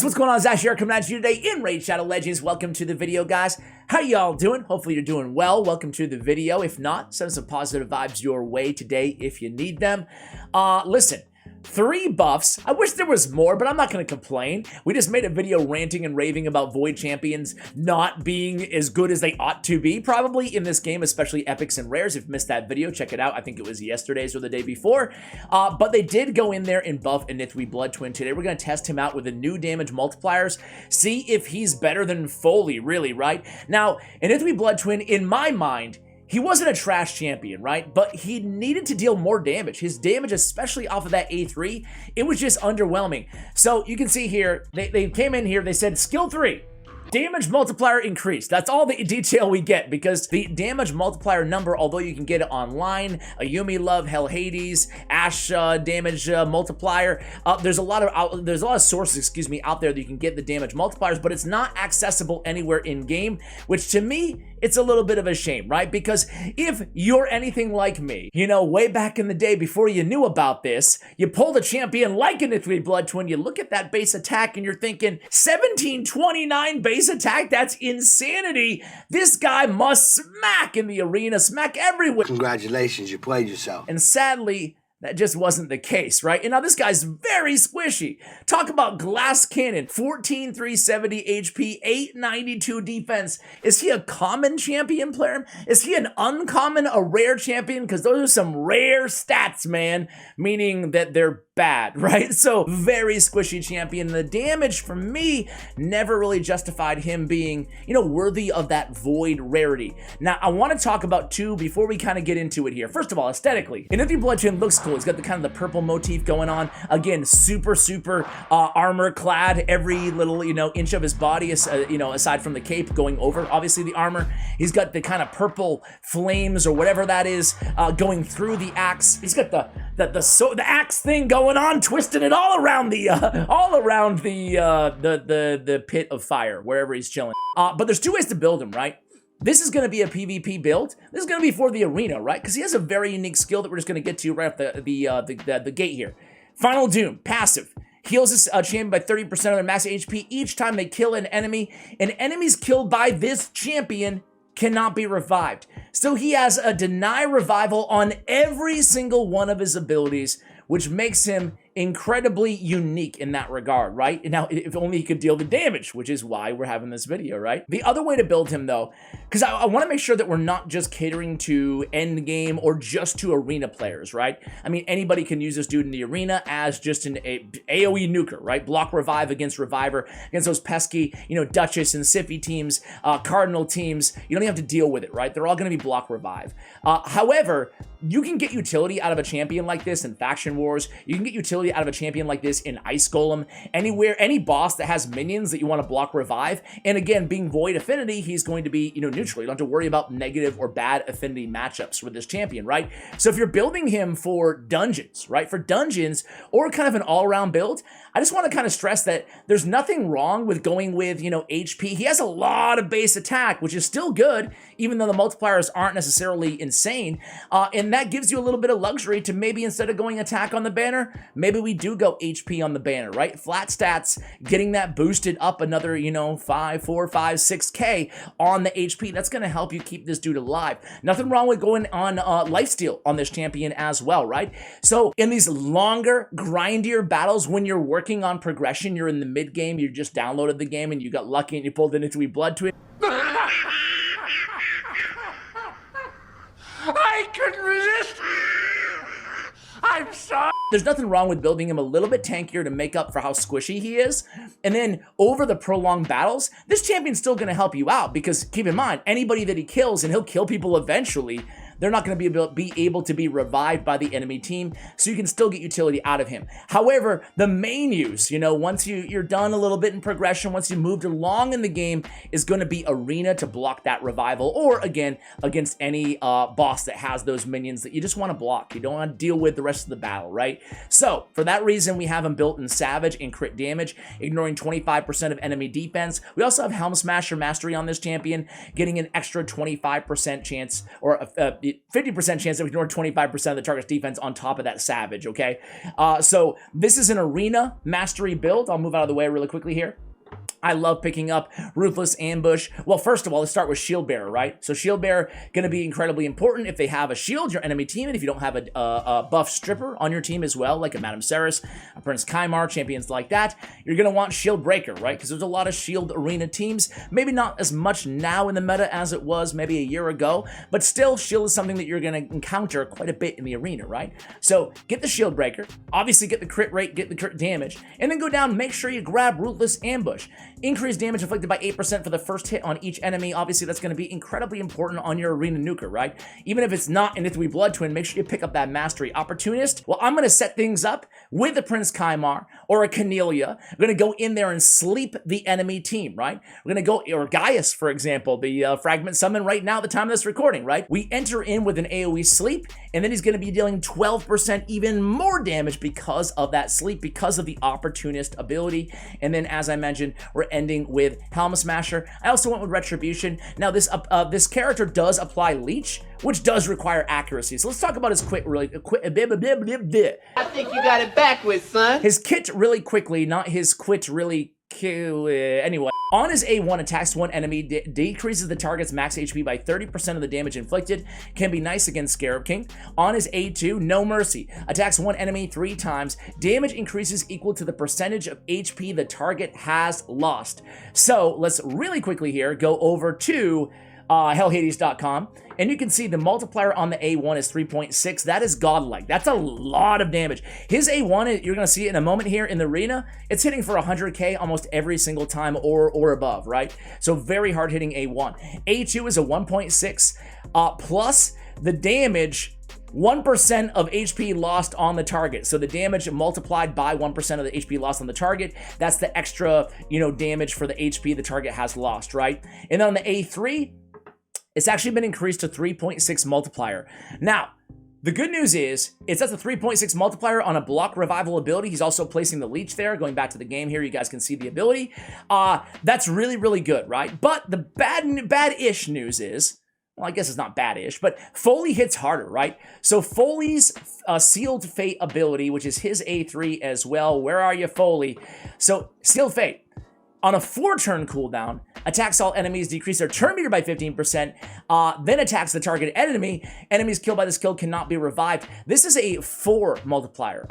what's going on? Zash here coming at you today in Raid Shadow Legends. Welcome to the video, guys. How y'all doing? Hopefully you're doing well. Welcome to the video. If not, send some positive vibes your way today if you need them. Listen. 3 buffs. I wish there was more, but I'm not going to complain. We just made a video ranting and raving about Void champions not being as good as they ought to be, probably in this game, especially epics and rares. If you missed that video, check it out. I think it was yesterday's or the day before. But they did go in there and buff Inithwe Bloodtwin. Today we're going to test him out with the new damage multipliers, see if he's better than Foley, really, right? Now, Inithwe Bloodtwin, in my mind, he wasn't a trash champion, right? But he needed to deal more damage. His damage, especially off of that A3, it was just underwhelming. So you can see here, they came in here, they said skill 3. Damage multiplier increased. That's all the detail we get because the damage multiplier number, although you can get it online, a Yumi Love, Hell Hades, Ash damage multiplier, there's a lot of sources, excuse me, out there that you can get the damage multipliers, but it's not accessible anywhere in game, which to me, it's a little bit of a shame, right? Because if you're anything like me, you know, way back in the day before you knew about this, you pulled a champion like Inithwe Bloodtwin, you look at that base attack and you're thinking, 1729 base attack, that's insanity. This guy must smack in the arena, smack everywhere. Congratulations, you played yourself. And sadly, that just wasn't the case, right? And now this guy's very squishy. Talk about glass cannon, 14,370 HP, 892 defense. Is he a common champion player? Is he an uncommon, a rare champion? Because those are some rare stats, man, meaning that they're bad, right? So very squishy champion. The damage for me never really justified him being, you know, worthy of that void rarity. Now, I want to talk about 2 before we kind of get into it here. First of all, aesthetically, Inithwe Bloodtwin looks cool. He's got the kind of the purple motif going on. Again, super armor clad. Every little, you know, inch of his body is, you know, aside from the cape going over, obviously the armor. He's got the kind of purple flames or whatever that is going through the axe. He's got the axe thing going on, twisting it all around the pit of fire wherever he's chilling. But there's 2 ways to build him, right? This is going to be a PvP build. This is going to be for the arena, right? Because he has a very unique skill that we're just going to get to right off the gate here. Final Doom, passive. Heals this champion by 30% of their max HP each time they kill an enemy. And enemies killed by this champion cannot be revived. So he has a deny revival on every single one of his abilities, which makes him incredibly unique in that regard, right? And now, if only he could deal the damage, which is why we're having this video, right? The other way to build him, though, because I want to make sure that we're not just catering to end game or just to arena players, right? I mean, anybody can use this dude in the arena as just an AoE nuker, right? Block revive against reviver, against those pesky, you know, Duchess and Siffy teams, Cardinal teams. You don't even have to deal with it, right? They're all going to be block revive. However, you can get utility out of a champion like this in Faction Wars. You can get utility out of a champion like this in Ice Golem. Anywhere, any boss that has minions that you want to block revive. And again, being Void Affinity, he's going to be, you know, neutral. You don't have to worry about negative or bad affinity matchups with this champion, right? So if you're building him for dungeons, right? For dungeons or kind of an all-around build, I just want to kind of stress that there's nothing wrong with going with, you know, HP. He has a lot of base attack, which is still good, even though the multipliers aren't necessarily insane. And that gives you a little bit of luxury to maybe instead of going attack on the banner, maybe we do go HP on the banner, right? Flat stats, getting that boosted up another, you know, 4, 5, 6K on the HP. That's going to help you keep this dude alive. Nothing wrong with going on lifesteal on this champion as well, right? So in these longer, grindier battles, when you're working on progression, you're in the mid game, you just downloaded the game and you got lucky and you pulled Inithwe Bloodtwin. I couldn't resist. I'm sorry. There's nothing wrong with building him a little bit tankier to make up for how squishy he is. And then over the prolonged battles, this champion's still going to help you out because keep in mind, anybody that he kills, and he'll kill people eventually, they're not going to be able to be revived by the enemy team, so you can still get utility out of him. However, the main use, you know, once you're done a little bit in progression, once you moved along in the game, is going to be arena to block that revival, or again, against any boss that has those minions that you just want to block. You don't want to deal with the rest of the battle, right? So, for that reason, we have him built in Savage and crit damage, ignoring 25% of enemy defense. We also have Helm Smasher Mastery on this champion, getting an extra 25% chance, or 50% chance to ignore 25% of the target's defense on top of that Savage, okay? So this is an arena mastery build. I'll move out of the way really quickly here. I love picking up Ruthless Ambush. Well, first of all, let's start with Shield Bearer, right? So Shield Bearer going to be incredibly important if they have a shield, your enemy team, and if you don't have a buff stripper on your team as well, like a Madame Ceres, a Prince Kaimar, champions like that, you're going to want Shield Breaker, right? Because there's a lot of shield arena teams, maybe not as much now in the meta as it was maybe a year ago, but still shield is something that you're going to encounter quite a bit in the arena, right? So get the Shield Breaker, obviously get the crit rate, get the crit damage, and then go down, make sure you grab Ruthless Ambush. Increase damage inflicted by 8% for the first hit on each enemy. Obviously, that's going to be incredibly important on your arena nuker, right? Even if it's not Inithwe Bloodtwin, make sure you pick up that mastery. Opportunist, well, I'm going to set things up with a Prince Kaimar or a Cornelia. We're going to go in there and sleep the enemy team, right? We're going to go, or Gaius, for example, the fragment summon right now at the time of this recording, right? We enter in with an AoE sleep, and then he's going to be dealing 12% even more damage because of that sleep, because of the opportunist ability. And then, as I mentioned, we're ending with Helm Smasher. I also went with Retribution. Now, this character does apply Leech, which does require accuracy. So let's talk about his I think you got it backwards, son. His kit really quickly, not his quit really. Anyway, on his A1, attacks one enemy, decreases the target's max HP by 30% of the damage inflicted, can be nice against Scarab King. On his A2, No Mercy, attacks one enemy 3 times, damage increases equal to the percentage of HP the target has lost. So let's really quickly here go over to hellhades.com, and you can see the multiplier on the A1 is 3.6. That is godlike. That's a lot of damage. His A1, you're going to see it in a moment here in the arena, it's hitting for 100k almost every single time or above, right? So very hard hitting A1. A2 is a 1.6 plus the damage 1% of HP lost on the target. So the damage multiplied by 1% of the HP lost on the target, that's the extra, damage for the HP the target has lost, right? And then on the A3, it's actually been increased to 3.6 multiplier. Now, the good news is, it's at the 3.6 multiplier on a block revival ability. He's also placing the leech there. Going back to the game here, you guys can see the ability. That's really, really good, right? But the bad-ish news is, well, I guess it's not bad-ish, but Foley hits harder, right? So Foley's Sealed Fate ability, which is his A3 as well. Where are you, Foley? So, Sealed Fate. On a 4-turn cooldown, attacks all enemies, decrease their turn meter by 15%, then attacks the target enemy. Enemies killed by this kill cannot be revived. This is a 4 multiplier,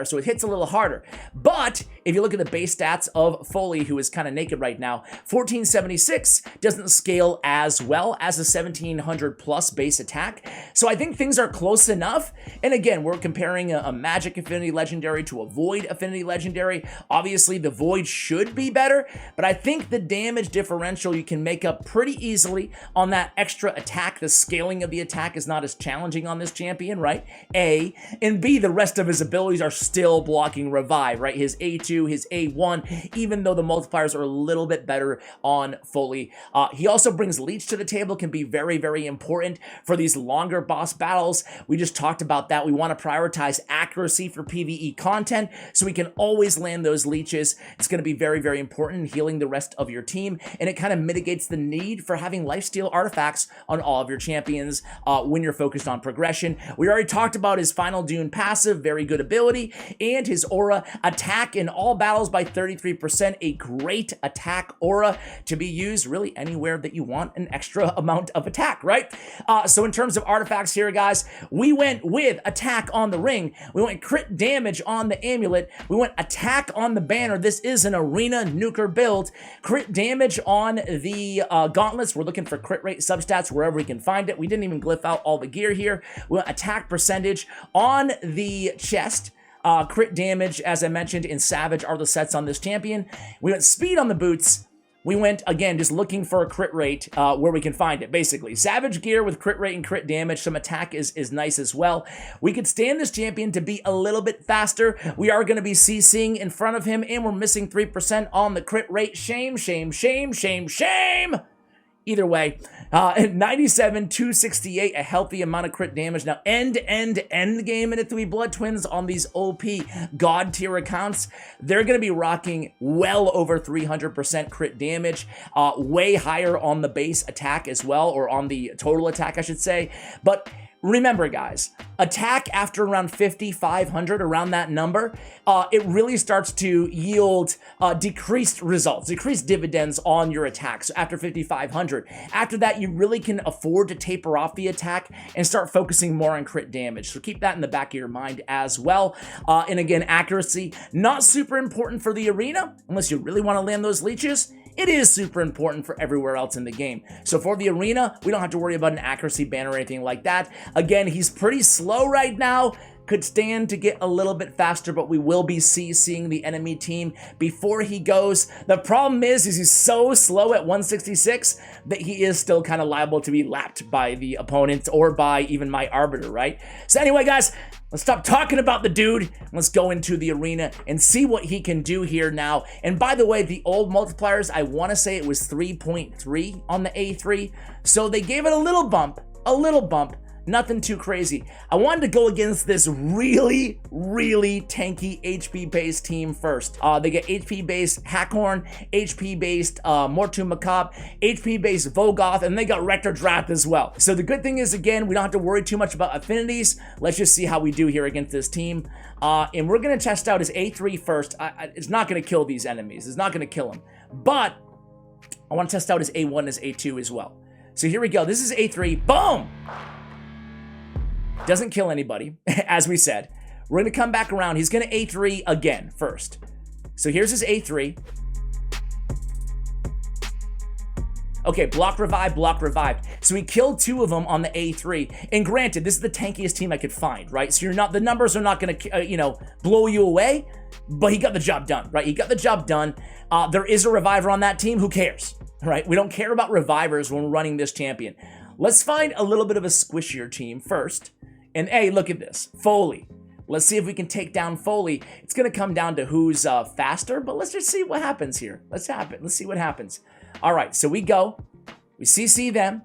so it hits a little harder. But if you look at the base stats of Foley, who is kind of naked right now, 1476 doesn't scale as well as a 1700 plus base attack. So I think things are close enough. And again, we're comparing a Magic Affinity Legendary to a Void Affinity Legendary. Obviously, the Void should be better, but I think the damage differential you can make up pretty easily on that extra attack. The scaling of the attack is not as challenging on this champion, right? A. And B, the rest of his abilities are still blocking revive, right? His A2, his A1, even though the multipliers are a little bit better on Foley. He also brings Leech to the table, can be very, very important for these longer boss battles. We just talked about that. We want to prioritize accuracy for PvE content, so we can always land those leeches. It's going to be very, very important in healing the rest of your team, and it kind of mitigates the need for having lifesteal artifacts on all of your champions when you're focused on progression. We already talked about his Final Dune passive, very good ability, and his aura, attack in all battles by 33%, a great attack aura to be used really anywhere that you want an extra amount of attack, right? So in terms of artifacts here, guys, we went with attack on the ring, we went crit damage on the amulet, we went attack on the banner. This is an arena nuker build. Crit damage on the gauntlets. We're looking for crit rate substats wherever we can find it. We didn't even glyph out all the gear here. We went attack percentage on the chest. Crit damage, as I mentioned, in Savage are the sets on this champion. We went speed on the boots. We went, again, just looking for a crit rate where we can find it, basically. Savage gear with crit rate and crit damage. Some attack is nice as well. We could stand this champion to be a little bit faster. We are going to be CCing in front of him, and we're missing 3% on the crit rate. Shame, shame, shame, shame, shame. either way, 97, 268, a healthy amount of crit damage. Now, end game Inithwe Bloodtwins on these OP god tier accounts, they're going to be rocking well over 300% crit damage, way higher on the base attack as well, or on the total attack, I should say. But remember, guys, attack after around 5,500, around that number, it really starts to yield decreased results, decreased dividends on your attacks. So after 5,500. After that, you really can afford to taper off the attack and start focusing more on crit damage. So keep that in the back of your mind as well. And again, accuracy, not super important for the arena, unless you really want to land those leeches. It is super important for everywhere else in the game. So for the arena, we don't have to worry about an accuracy ban or anything like that. Again, he's pretty slow right now. Could stand to get a little bit faster, but we will be CCing the enemy team before he goes. The problem is he's so slow at 166 that he is still kind of liable to be lapped by the opponents or by even my Arbiter, right? So anyway, guys, let's stop talking about the dude. Let's go into the arena and see what he can do here now. And by the way, the old multipliers, I want to say it was 3.3 on the A3. So they gave it a little bump, Nothing too crazy. I wanted to go against this really tanky HP-based team first. They get HP-based Hackhorn, HP-based Mortu Macabre, HP-based Vogoth, and they got Rector Draft as well. So the good thing is, again, we don't have to worry too much about affinities. Let's just see how we do here against this team. And we're going to test out his A3 first. It's not going to kill these enemies. It's not going to kill them. But I want to test out his A1 and his A2 as well. So here we go. This is A3. Boom! Doesn't kill anybody, as we said. We're going to come back around. He's going to A3 again first. So here's his A3. Okay, block revived. So he killed 2 of them on the A3. And granted, this is the tankiest team I could find, right? So the numbers are not going to, blow you away, but he got the job done, right? He got the job done. There is a reviver on that team. Who cares, right? We don't care about revivers when we're running this champion. Let's find a little bit of a squishier team first. And hey, look at this, Foley. Let's see if we can take down Foley. It's gonna come down to who's faster, but let's just see what happens here. Let's see what happens. All right, so we go, we CC them.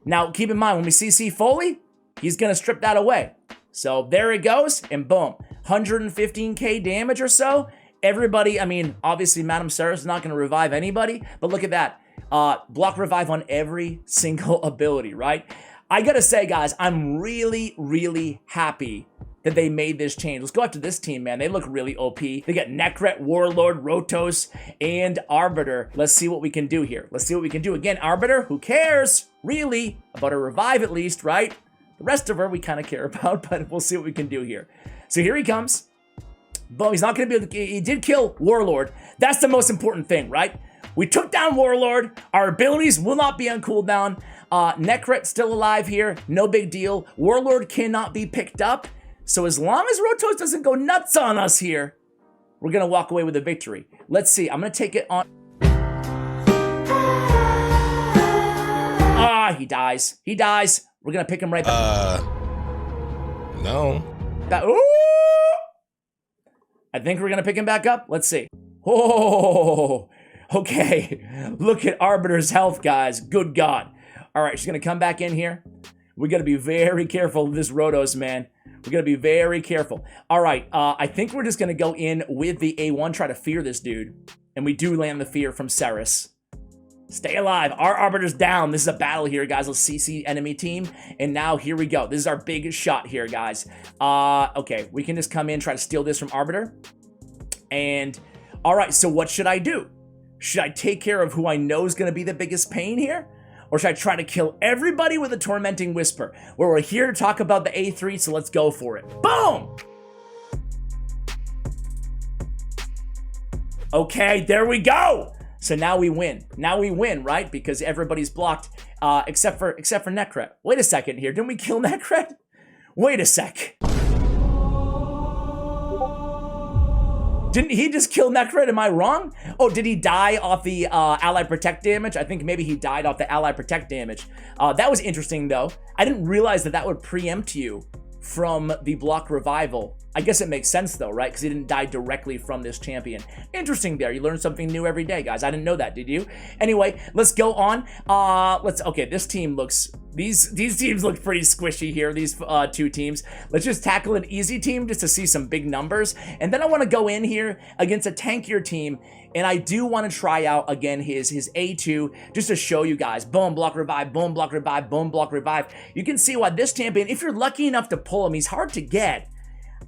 Now, keep in mind, when we CC Foley, he's gonna strip that away. So there it goes, and boom, 115k damage or so. Everybody, I mean, obviously Madame Sarah's not gonna revive anybody, but look at that. Block revive on every single ability, right? I gotta say, guys, I'm really happy that they made this change. Let's go after this team, man. They look really OP. They got Nekret, Warlord, Rotos, and Arbiter. Let's see what we can do here. Let's see what we can do. Again, Arbiter, who cares, really, about a revive at least, right? The rest of her we kind of care about, but we'll see what we can do here. So here he comes. Boom, he's not gonna be able to, he did kill Warlord. That's the most important thing, right? We took down Warlord. Our abilities will not be on cooldown. Nekret still alive here. No big deal. Warlord cannot be picked up. So as long as Rotos doesn't go nuts on us here, we're going to walk away with a victory. Let's see. I'm going to take it on. He dies. He dies. We're going to pick him right back. No. I think we're going to pick him back up. Let's see. Oh, okay. Look at Arbiter's health, guys. Good God. All right, she's going to come back in here. We got to be very careful of this Rotos, man. We got to be very careful. All right, I think we're just going to go in with the A1, try to fear this dude. And we do land the fear from Ceres. Stay alive. Our Arbiter's down. This is a battle here, guys. Let's CC enemy team. And now here we go. This is our big shot here, guys. Okay, we can just come in, try to steal this from Arbiter. And all right, so what should I do? Should I take care of who I know is going to be the biggest pain here? Or should I try to kill everybody with a Tormenting Whisper? Well, we're here to talk about the A3, so let's go for it. Boom! Okay, there we go! So now we win. Now we win, right? Because everybody's blocked, except for Nekret. Wait a second here. Didn't we kill Nekret? Wait a sec. Didn't he just kill Nekret? Am I wrong? Oh, did he die off the Ally Protect damage? I think maybe he died off the Ally Protect damage. That was interesting, though. I didn't realize that that would preempt you from the block revival I guess it makes sense though, right? Because he didn't die directly from this champion. Interesting there. You learn something new every day, guys. I didn't know that, did you? Anyway, let's go on. Okay, this team looks, these teams look pretty squishy here, these two teams. Let's just tackle an easy team just to see some big numbers. And then I want to go in here against a tankier team. And I do want to try out, again, his A2, just to show you guys. Boom, block revive, boom, block revive, boom, block revive. You can see why this champion, if you're lucky enough to pull him, he's hard to get.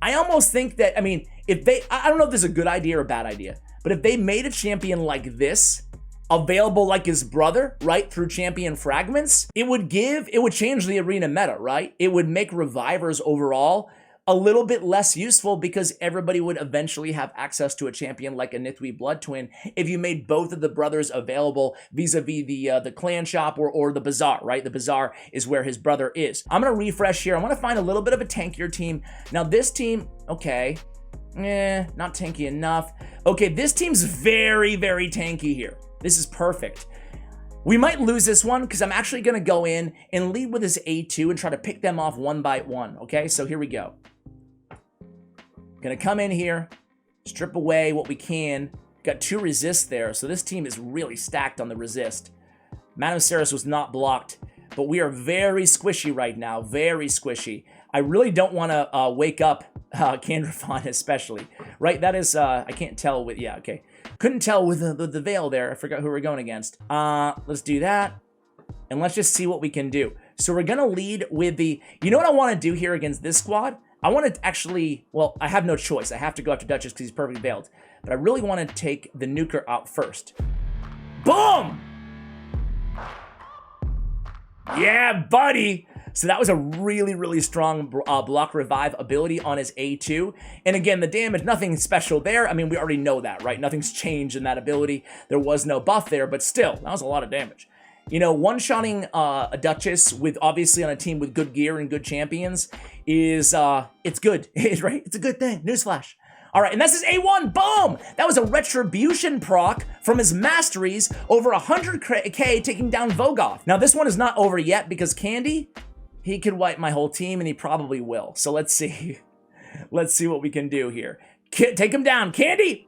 I almost think that, I mean, if they, I don't know if this is a good idea or a bad idea, but if they made a champion like this, available like his brother, right, through champion fragments, it would change the arena meta, right? It would make revivers overall a little bit less useful because everybody would eventually have access to a champion like Inithwe Bloodtwin if you made both of the brothers available vis-a-vis the clan shop or the bazaar, right? The bazaar is where his brother is. I'm gonna refresh here. I want to find a little bit of a tankier team. Now this team, okay, not tanky enough. Okay, this team's very, very tanky here. This is perfect. We might lose this one because I'm actually going to go in and lead with his A2 and try to pick them off one by one, okay? So here we go. Going to come in here, strip away what we can. Got 2 resists there, so this team is really stacked on the resist. Masteries was not blocked, but we are very squishy right now, very squishy. I really don't want to wake up Candrafon especially, right? That is, I can't tell with, yeah, okay. Couldn't tell with the veil there. I forgot who we're going against. Let's do that. And let's just see what we can do. So we're going to lead with the... You know what I want to do here against this squad? I want to actually... Well, I have no choice. I have to go after Duchess because he's perfectly veiled. But I really want to take the Nuker out first. Boom! Yeah, buddy! So that was a really, really strong block revive ability on his A2. And again, the damage, nothing special there. I mean, we already know that, right? Nothing's changed in that ability. There was no buff there, but still, that was a lot of damage. You know, one-shotting a Duchess with, obviously on a team with good gear and good champions is, it's good, right? It's a good thing. Newsflash. All right, and that's his A1, boom! That was a Retribution proc from his Masteries, over 100k taking down Vogoth. Now, this one is not over yet because Candy... He could wipe my whole team, and he probably will. So let's see. Let's see what we can do here. Take him down. Candy!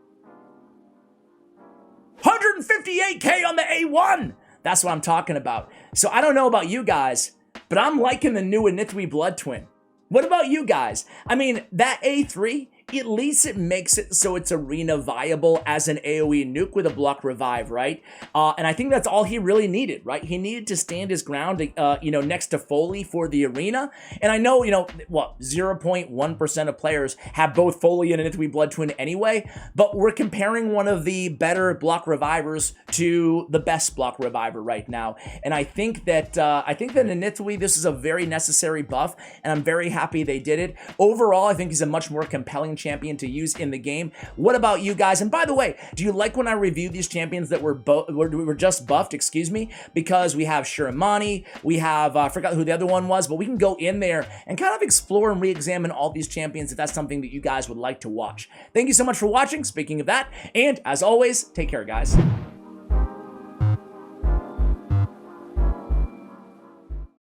158k on the A1! That's what I'm talking about. So I don't know about you guys, but I'm liking the new Inithwe Bloodtwin. What about you guys? I mean, that A3, at least it makes it so it's arena viable as an AoE nuke with a block revive, right? And I think that's all he really needed, right? He needed to stand his ground, you know, next to Foley for the arena. And I know, you know, what, 0.1% of players have both Foley and Inithwe Bloodtwin anyway, but we're comparing one of the better block revivers to the best block reviver right now. And I think that Inithwe, this is a very necessary buff, and I'm very happy they did it. Overall, I think he's a much more compelling champion to use in the game. What about you guys? And by the way, do you like when I review these champions that were just buffed, excuse me? Because we have Shiramani, we have, I forgot who the other one was, but we can go in there and kind of explore and re-examine all these champions if that's something that you guys would like to watch. Thank you so much for watching, speaking of that, and as always, take care, guys.